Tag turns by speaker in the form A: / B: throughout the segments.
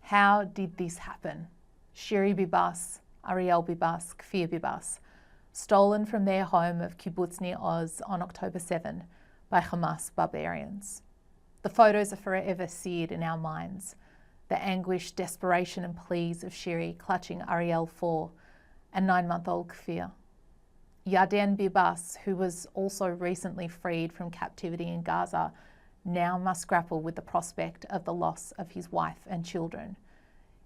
A: How did this happen? Shiri Bibas, Ariel Bibas, Kfir Bibas, stolen from their home of kibbutz near Oz on October 7 by Hamas barbarians. The photos are forever seared in our minds. The anguish, desperation and pleas of Shiri clutching Ariel 4 and 9-month-old Kfir. Yarden Bibas, who was also recently freed from captivity in Gaza, now must grapple with the prospect of the loss of his wife and children.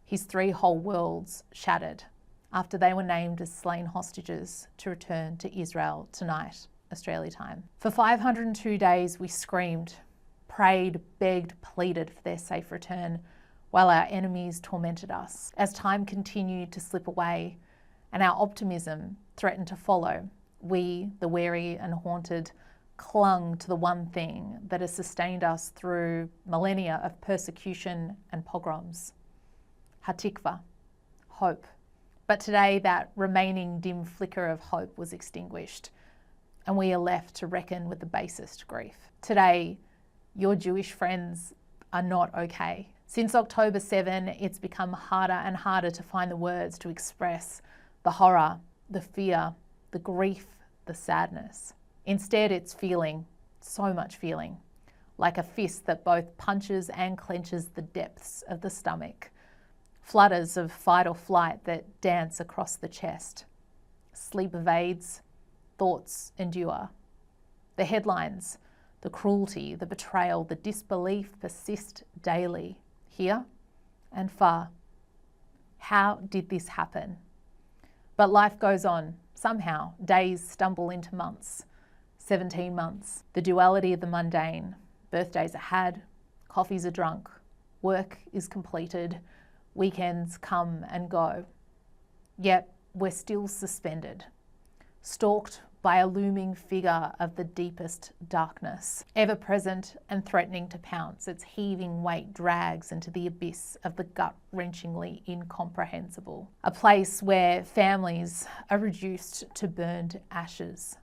A: His 3 whole worlds shattered after they were named as slain hostages to return to Israel tonight, Australia time. For 502 days we screamed, prayed, begged, pleaded for their safe return while our enemies tormented us. As time continued to slip away and our optimism threatened to follow, we, the weary and haunted, clung to the one thing that has sustained us through millennia of persecution and pogroms. Hatikva, hope. But today that remaining dim flicker of hope was extinguished, and we are left to reckon with the basest grief. Today, your Jewish friends are not okay. Since October 7, it's become harder and harder to find the words to express the horror, the fear, the grief, the sadness. Instead, it's feeling, so much feeling, like a fist that both punches and clenches the depths of the stomach, flutters of fight or flight that dance across the chest. Sleep evades, thoughts endure. The headlines, the cruelty, the betrayal, the disbelief persist daily, here and far. How did this happen? But life goes on. Somehow, days stumble into months. 17 months. The duality of the mundane. Birthdays are had, coffees are drunk, work is completed, weekends come and go. Yet we're still suspended, stalked by a looming figure of the deepest darkness, ever present and threatening to pounce. Its heaving weight drags into the abyss of the gut-wrenchingly incomprehensible. A place where families are reduced to burned ashes,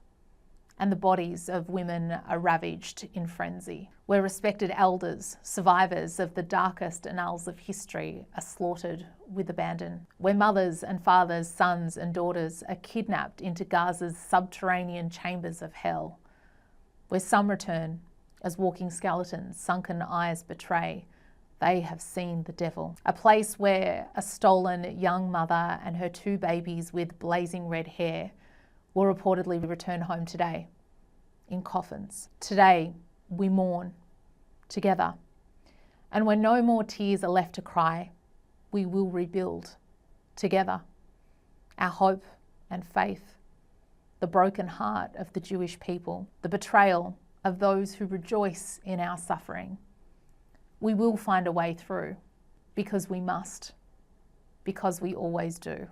A: and the bodies of women are ravaged in frenzy, where respected elders, survivors of the darkest annals of history, are slaughtered with abandon, where mothers and fathers, sons and daughters are kidnapped into Gaza's subterranean chambers of hell, where some return as walking skeletons, sunken eyes betray they have seen the devil. A place where a stolen young mother and her 2 babies with blazing red hair will reportedly return home today in coffins. Today, we mourn together. And when no more tears are left to cry, we will rebuild together our hope and faith, the broken heart of the Jewish people, the betrayal of those who rejoice in our suffering. We will find a way through because we must, because we always do.